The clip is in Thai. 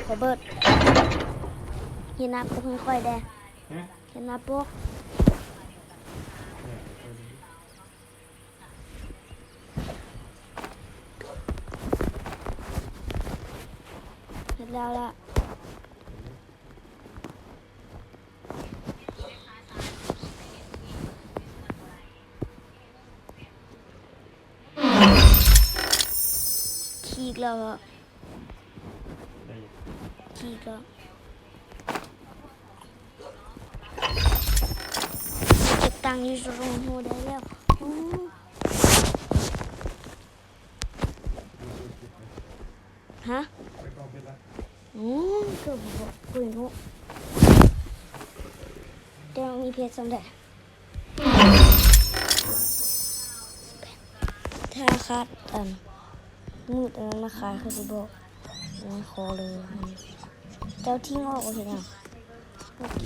ขอเบิดเห็นหน้าปุ๊กค่อยๆแดงเห็นหน้าปุ๊กเสร็จแล้วละขี้แล้วอ่ะขี้แล้วเก็บตังค์อยู่ตรงหัวได้แล้วฮะเกือบบอกคุยนุเดี๋ยวมีเพจสำเร็จถ้าคัดมืดแล้วนะคะคือสิบอกนะขอเลยเจ้าทิ้งออกเห็นยังโอเค